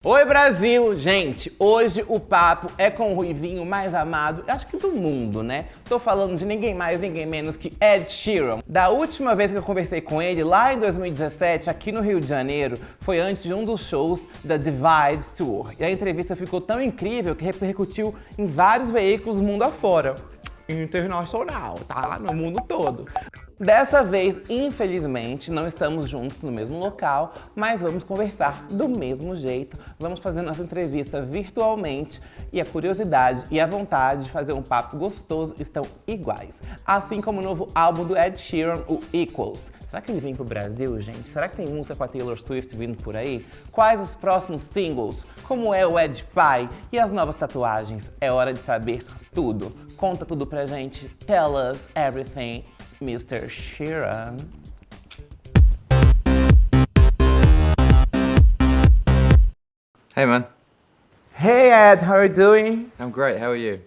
Oi Brasil! Gente, hoje o papo é com o ruivinho mais amado, acho que do mundo, né? Tô falando de ninguém mais, ninguém menos que Ed Sheeran. Da última vez que eu conversei com ele, lá em 2017, aqui no Rio de Janeiro, foi antes de um dos shows da Divide Tour. E a entrevista ficou tão incrível que repercutiu em vários veículos mundo afora. Internacional, tá? No mundo todo. Dessa vez, infelizmente, não estamos juntos no mesmo local, mas vamos conversar do mesmo jeito. Vamos fazer nossa entrevista virtualmente e a curiosidade e a vontade de fazer um papo gostoso estão iguais. Assim como o novo álbum do Ed Sheeran, o Equals. Será que ele vem pro Brasil, gente? Será que tem música com a Taylor Swift vindo por aí? Quais os próximos singles? Como é o Ed Pai? E as novas tatuagens? É hora de saber tudo. Conta tudo pra gente. Tell us everything, Mr. Sheeran. Hey man. Hey Ed, how are you doing? I'm great, how are you?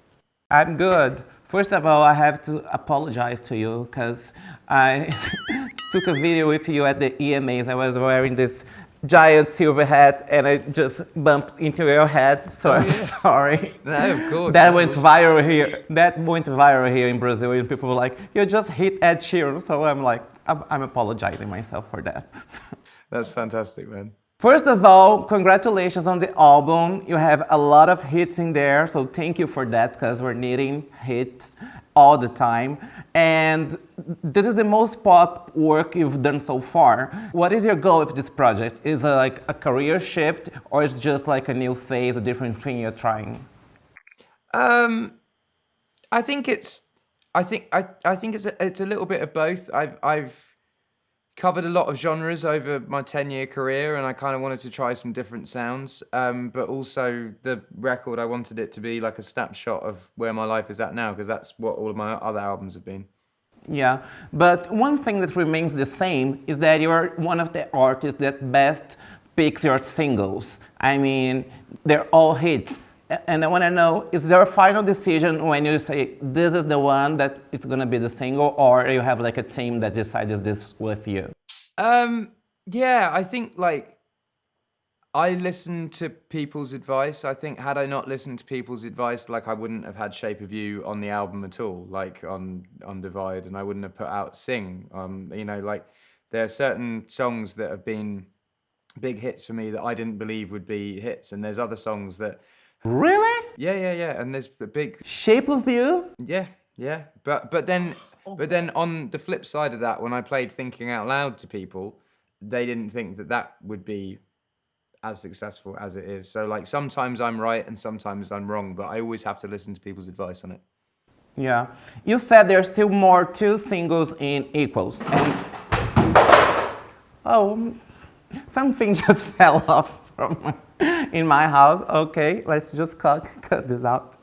I'm good. First of all, I have to apologize to you because I took a video with you at the EMAs. I was wearing this giant silver hat and I just bumped into your head, so I'm sorry. No, of course. That went viral here. That went viral here in Brazil, and people were like, "You just hit Ed Sheeran." So I'm like, I'm apologizing myself for that. That's fantastic, man. First of all, congratulations on the album. You have a lot of hits in there, so thank you for that because we're needing hits all the time. And this is the most pop work you've done so far. What is your goal with this project? Is it like a career shift or is it just like a new phase, a different thing you're trying? I think it's it's a little bit of both. I've covered a lot of genres over my 10-year career and I kind of wanted to try some different sounds. But also the record, I wanted it to be like a snapshot of where my life is at now because that's what all of my other albums have been. Yeah, but one thing that remains the same is that you're one of the artists that best picks your singles. I mean, they're all hits. And I want to know, is there a final decision when you say this is the one that it's going to be the single, or you have like a team that decides this with you? Yeah, I think like I listen to people's advice. I think had I not listened to people's advice, like I wouldn't have had Shape of You on the album at all, like on Divide, and I wouldn't have put out Sing. You know, like there are certain songs that have been big hits for me that I didn't believe would be hits, and there's other songs that. Really? Yeah. And there's a big Shape of You? Yeah. But then on the flip side of that, when I played Thinking Out Loud to people, they didn't think that would be as successful as it is. So like sometimes I'm right and sometimes I'm wrong, but I always have to listen to people's advice on it. Yeah. You said there's still more two singles in Equals. And oh, something just fell off in my house. Okay, let's just cut this out.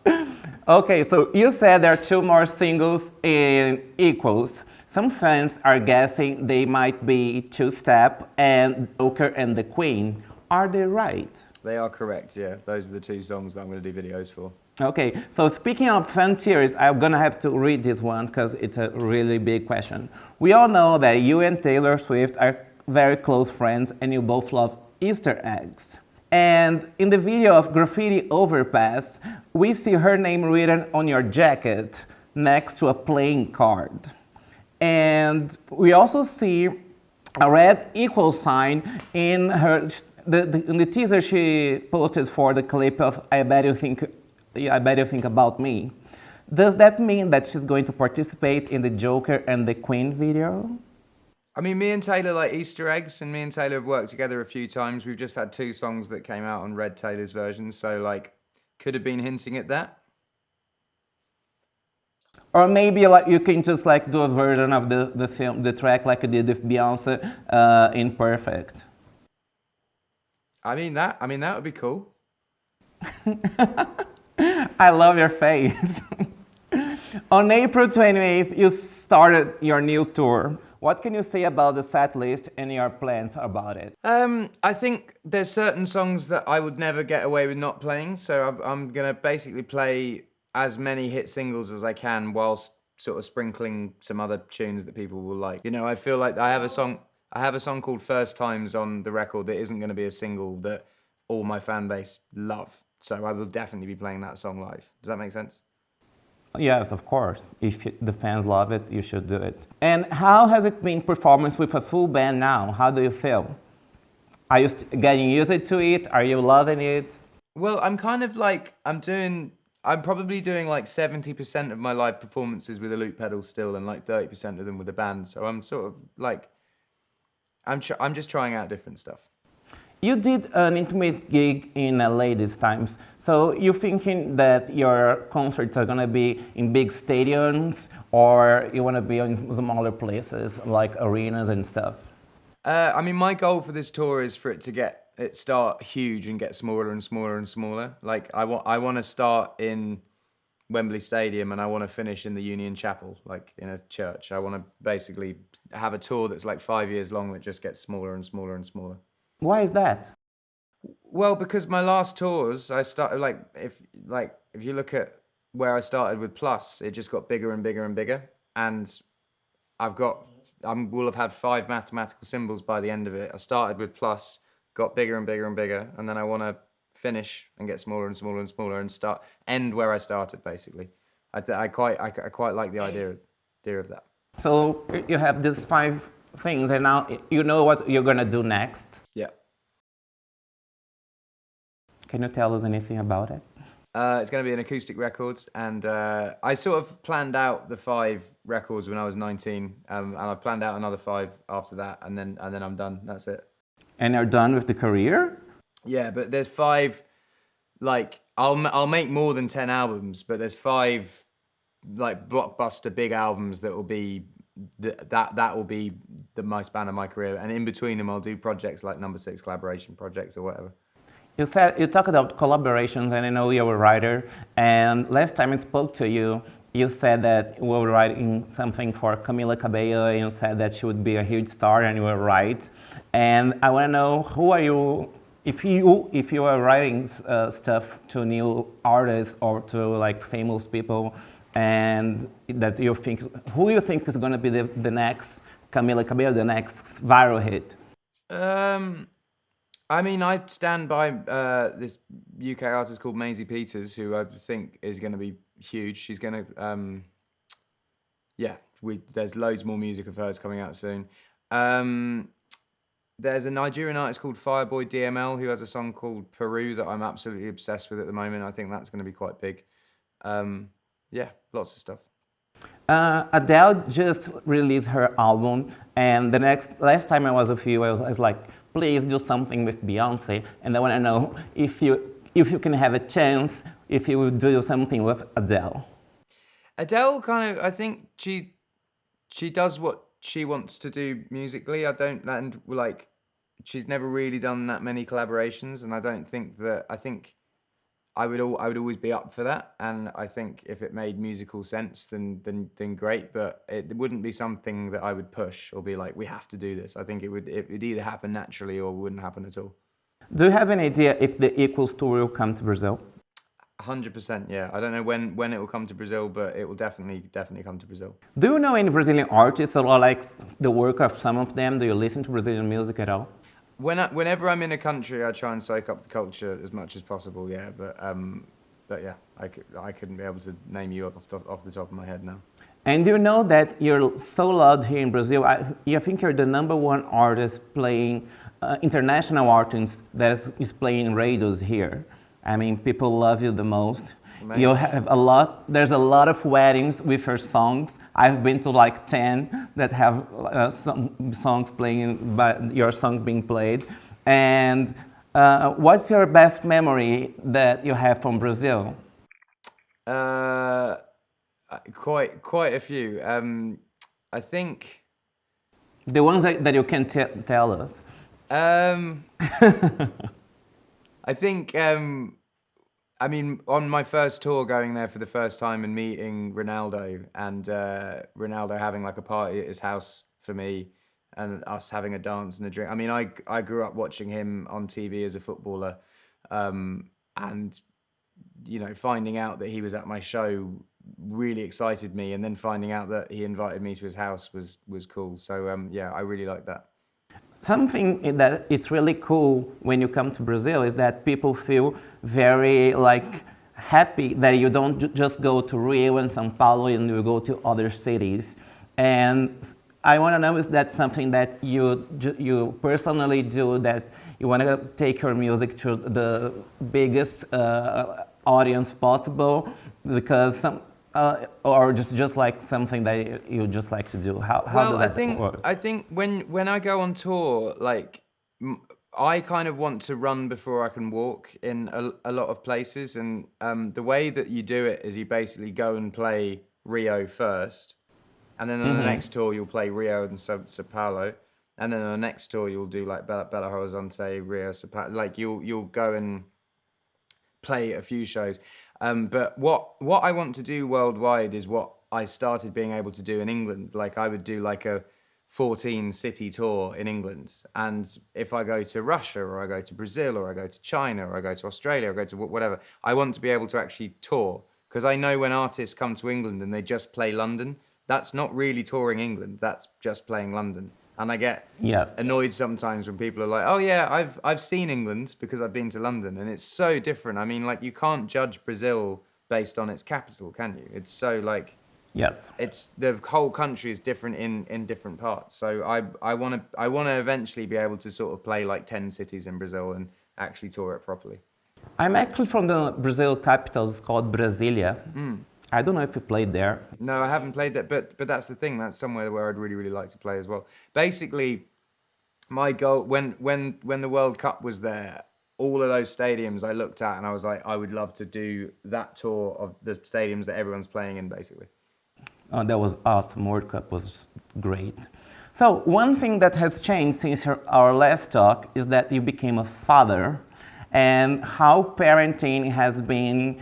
Okay, so you said there are two more singles in Equals. Some fans are guessing they might be Two Step and Joker and the Queen. Are they right? They are correct, yeah. Those are the two songs that I'm going to do videos for. Okay, so speaking of fan theories, I'm gonna have to read this one because it's a really big question. We all know that you and Taylor Swift are very close friends and you both love Easter eggs. And in the video of Graffiti Overpass, we see her name written on your jacket next to a playing card. And we also see a red equal sign in her in the teaser she posted for the clip of I Bet You Think About Me. Does that mean that she's going to participate in the Joker and the Queen video? I mean, me and Taylor like Easter eggs, and me and Taylor have worked together a few times. We've just had two songs that came out on Red Taylor's version, so like, could have been hinting at that. Or maybe like you can just like do a version of the track like you did with Beyonce in Perfect. I mean that would be cool. I love your face. On April 28th, you started your new tour. What can you say about the set list and your plans about it? I think there's certain songs that I would never get away with not playing, so I'm gonna basically play as many hit singles as I can whilst sort of sprinkling some other tunes that people will like. You know, I feel like I have a song called First Times on the record that isn't gonna be a single that all my fan base love. So I will definitely be playing that song live. Does that make sense? Yes, of course. If the fans love it, you should do it. And how has it been performance with a full band now? How do you feel? Are you getting used to it? Are you loving it? Well, I'm kind of like, I'm probably doing like 70% of my live performances with a loop pedal still and like 30% of them with a band. So I'm sort of like, I'm just trying out different stuff. You did an intimate gig in LA this time, so you're thinking that your concerts are gonna be in big stadiums, or you wanna be in smaller places like arenas and stuff? I mean, my goal for this tour is for it start huge and get smaller and smaller and smaller. Like I want to start in Wembley Stadium and I want to finish in the Union Chapel, like in a church. I want to basically have a tour that's like 5 years long that just gets smaller and smaller and smaller. Why is that? Well, because my last tours, I started if you look at where I started with Plus, it just got bigger and bigger and bigger, and I will have had 5 mathematical symbols by the end of it. I started with Plus, got bigger and bigger and bigger, and then I want to finish and get smaller and smaller and smaller and end where I started. Basically, I quite like the idea of that. So you have these 5 things, and now you know what you're gonna do next. Yeah. Can you tell us anything about it? It's going to be an acoustic record, and I sort of planned out the 5 records when I was 19, and I've planned out another 5 after that, and then I'm done. That's it. And you're done with the career? Yeah, but there's 5. Like I'll make more than 10 albums, but there's 5 like blockbuster big albums that will be that will be my span of my career, and in between them I'll do projects like Number 6 collaboration projects or whatever. You talked about collaborations, and I know you're a writer. And last time I spoke to you, you said that you were writing something for Camila Cabello, and you said that she would be a huge star, and you were right. And I want to know, who are you? If you are writing stuff to new artists or to like famous people, and that you think, who you think is going to be the next Camila Cabello, the next viral hit? I mean, I stand by this UK artist called Maisie Peters, who I think is going to be huge. She's going to, there's loads more music of hers coming out soon. There's a Nigerian artist called Fireboy DML who has a song called Peru that I'm absolutely obsessed with at the moment. I think that's going to be quite big. Lots of stuff. Adele just released her album, and last time I was with you, I was like, please do something with Beyonce, and I want to know if you can have a chance, if you would do something with Adele. Adele kind of, I think she does what she wants to do musically. She's never really done that many collaborations, and I think I would always be up for that, and I think if it made musical sense, then great. But it wouldn't be something that I would push or be like, we have to do this. I think it would either happen naturally or wouldn't happen at all. Do you have an idea if the Equals tour will come to Brazil? 100%, yeah. I don't know when it will come to Brazil, but it will definitely come to Brazil. Do you know any Brazilian artists or like the work of some of them? Do you listen to Brazilian music at all? Whenever I'm in a country, I try and soak up the culture as much as possible. Yeah, but yeah, I couldn't be able to name you off the top of my head now. And you know that you're so loved here in Brazil. I think you're the #1 artist playing international artist that is playing radios here. I mean, people love you the most. Amazing. You have there's a lot of weddings with your songs. I've been to like 10 that have some songs your songs being played. And what's your best memory that you have from Brazil? Quite a few. I think the ones that you can tell us. I think. I mean, on my first tour, going there for the first time and meeting Ronaldo, and Ronaldo having like a party at his house for me, and us having a dance and a drink. I mean, I grew up watching him on TV as a footballer, and finding out that he was at my show really excited me, and then finding out that he invited me to his house was cool. So I really liked that. something that is really cool when you come to Brazil is that people feel very like happy that you don't just go to Rio and São Paulo and you go to other cities. And I want to know, is that something that you personally do, that you want to take your music to the biggest audience possible, because or just like something that you just like to do? How does that work? I think when I go on tour, like I kind of want to run before I can walk in a lot of places, and the way that you do it is you basically go and play Rio first, and then on the next tour you'll play Rio and Sao Paulo, and then on the next tour you'll do like Belo Horizonte, Rio, Sao Paulo. Like you'll go and play a few shows. But what I want to do worldwide is what I started being able to do in England. Like I would do like a 14 city tour in England. And if I go to Russia or I go to Brazil or I go to China or I go to Australia or I go to whatever, I want to be able to actually tour. Because I know when artists come to England and they just play London, that's not really touring England, that's just playing London. And I get annoyed sometimes when people are like, oh yeah, I've seen England because I've been to London. And it's so different. I mean, like you can't judge Brazil based on its capital, can you? It's so like, it's the whole country is different in different parts. So I want to eventually be able to sort of play like 10 cities in Brazil and actually tour it properly. I'm actually from the Brazil capital. It's called Brasilia. I don't know if you played there. No, I haven't played that, but that's the thing. That's somewhere where I'd really like to play as well. Basically, my goal when the World Cup was there, all of those stadiums I looked at and I was like, I would love to do that tour of the stadiums that everyone's playing in, basically. Oh, that was awesome. World Cup was great. So one thing that has changed since our last talk is that you became a father, and how parenting has been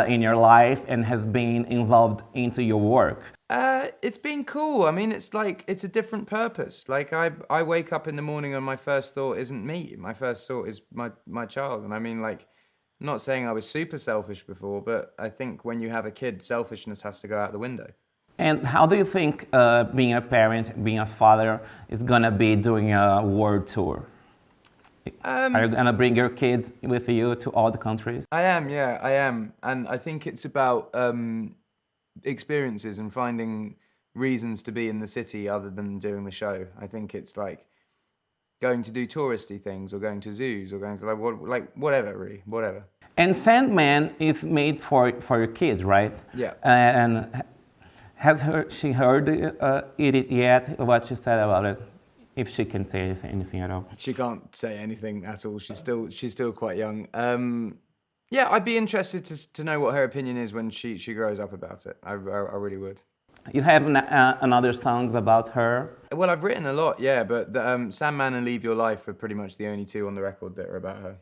in your life and has been involved into your work. It's been cool. I mean, it's like, it's a different purpose. Like I wake up in the morning and my first thought isn't me. My first thought is my child. And I mean, like, I'm not saying I was super selfish before, but I think when you have a kid, selfishness has to go out the window. And how do you think being a parent, being a father, is gonna be doing a world tour? Are you gonna bring your kids with you to all the countries? I am. And I think it's about experiences and finding reasons to be in the city other than doing the show. I think it's like going to do touristy things or going to zoos or going to like whatever, really, whatever. And Sandman is made for your kids, right? Yeah. And has she heard it yet? What she said about it? If she can say anything at all. She can't say anything at all. She's still quite young. Yeah, I'd be interested to know what her opinion is when she grows up about it. I really would. You have another songs about her? Well, I've written a lot, yeah, but Sandman and Leave Your Life are pretty much the only two on the record that are about her.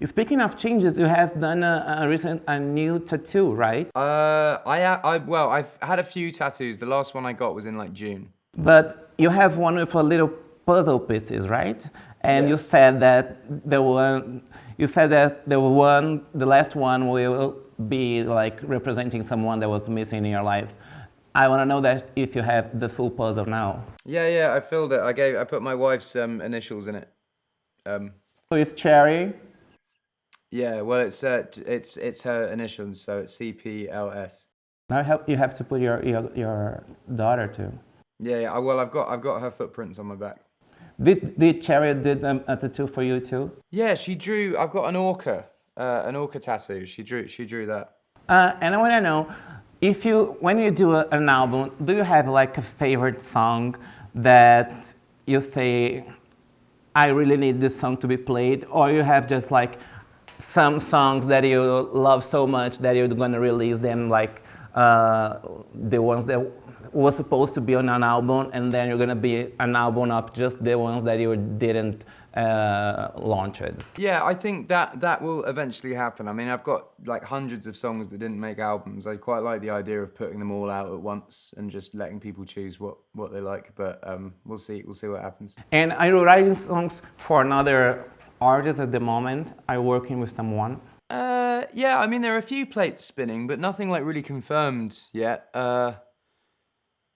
Speaking of changes, you have done a new tattoo, right? I've had a few tattoos. The last one I got was in like June. But you have one with a little puzzle pieces, right? And you said that the last one will be like representing someone that was missing in your life. I want to know that if you have the full puzzle now. Yeah, I filled it. I put my wife's initials in it. So it's Cherry. Yeah, well, it's her initials, so it's CPLS. Now you have to put your daughter too. Yeah. Well, I've got her footprints on my back. Did Cherry did a tattoo for you too? Yeah, she drew. I've got an orca tattoo. She drew that. And I want to know, when you do an album, do you have like a favorite song that you say, I really need this song to be played, or you have just like some songs that you love so much that you're gonna release them, like the ones that was supposed to be on an album, and then you're gonna be an album of just the ones that you didn't launch it? Yeah, I think that will eventually happen. I mean, I've got like hundreds of songs that didn't make albums. I quite like the idea of putting them all out at once and just letting people choose what they like. But we'll see what happens. And are you writing songs for another artist at the moment? Are you working with someone? Yeah, I mean, there are a few plates spinning, but nothing like really confirmed yet.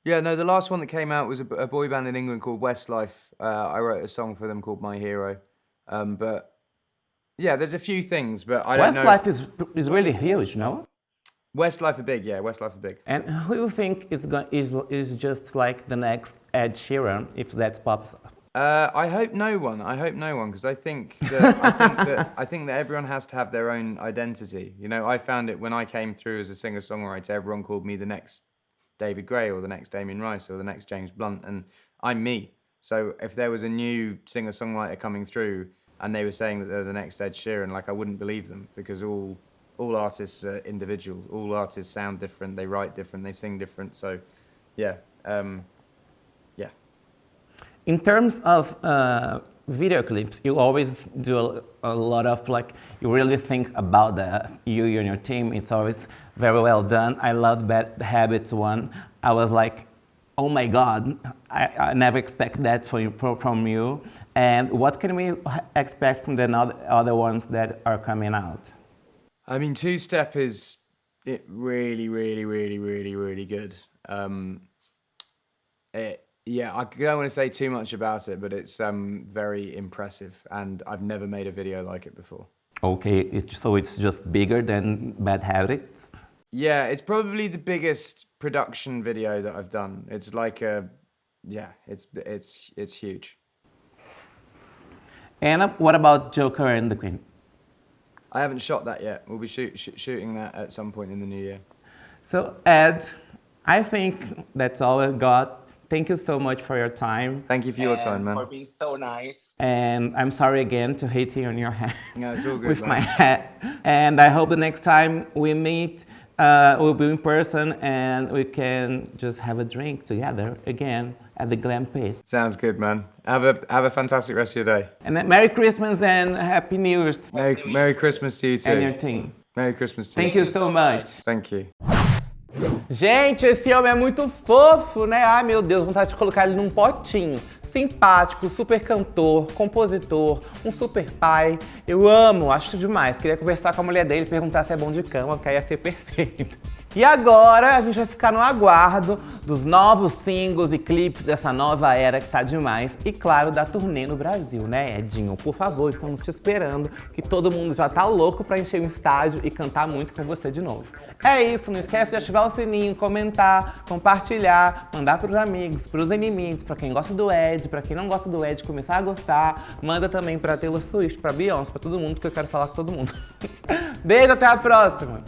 Yeah, no, the last one that came out was a boy band in England called Westlife. I wrote a song for them called My Hero. But yeah, there's a few things, but I don't know. Westlife is really huge, no? Westlife are big, yeah, Westlife are big. And who you think is just like the next Ed Sheeran, if that's pop? I hope no one. I hope no one, because I think that everyone has to have their own identity. You know, I found it when I came through as a singer-songwriter. Everyone called me the next David Gray or the next Damien Rice or the next James Blunt, and I'm me. So if there was a new singer-songwriter coming through and they were saying that they're the next Ed Sheeran, like, I wouldn't believe them, because all artists are individuals. All artists sound different, they write different, they sing different. So yeah, yeah. In terms of video clips, you always do a lot of, like, you really think about you and your team. It's always very well done. I loved Bad Habits one. I was like, oh my God, I never expect that from you. And what can we expect from the other ones that are coming out? I mean, Two Step is really, really, really, really, really good. Yeah, I don't want to say too much about it, but it's very impressive, and I've never made a video like it before. Okay, so it's just bigger than Bad Habits? Yeah, it's probably the biggest production video that I've done. It's like yeah, it's huge. And what about Joker and the Queen? I haven't shot that yet. We'll be shooting that at some point in the new year. So Ed, I think that's all I've got. Thank you so much for your time. Thank you for your time, man. For being so nice. And I'm sorry again to hit you on your head. No, it's all good, with man. my hat. And I hope the next time we meet, we'll be in person and we can just have a drink together again at the Glam Pit. Sounds good, man. Have a fantastic rest of your day. And then Merry Christmas and Happy New Year's. Merry Christmas to you too. And your team. Merry Christmas to you. Thank you so much. Thank you. Gente, esse homem é muito fofo, né? Ai, meu Deus, vontade de colocar ele num potinho. Simpático, super cantor, compositor, um super pai. Eu amo, acho demais. Queria conversar com a mulher dele, perguntar se é bom de cama, porque aí ia ser perfeito. E agora a gente vai ficar no aguardo dos novos singles e clipes dessa nova era que tá demais. E claro, da turnê no Brasil, né, Edinho? Por favor, estamos te esperando, que todo mundo já tá louco pra encher o estádio e cantar muito com você de novo. É isso, não esquece de ativar o sininho, comentar, compartilhar, mandar pros amigos, pros inimigos, pra quem gosta do Ed, pra quem não gosta do Ed, começar a gostar. Manda também pra Taylor Swift, pra Beyoncé, pra todo mundo, que eu quero falar com todo mundo. Beijo, até a próxima!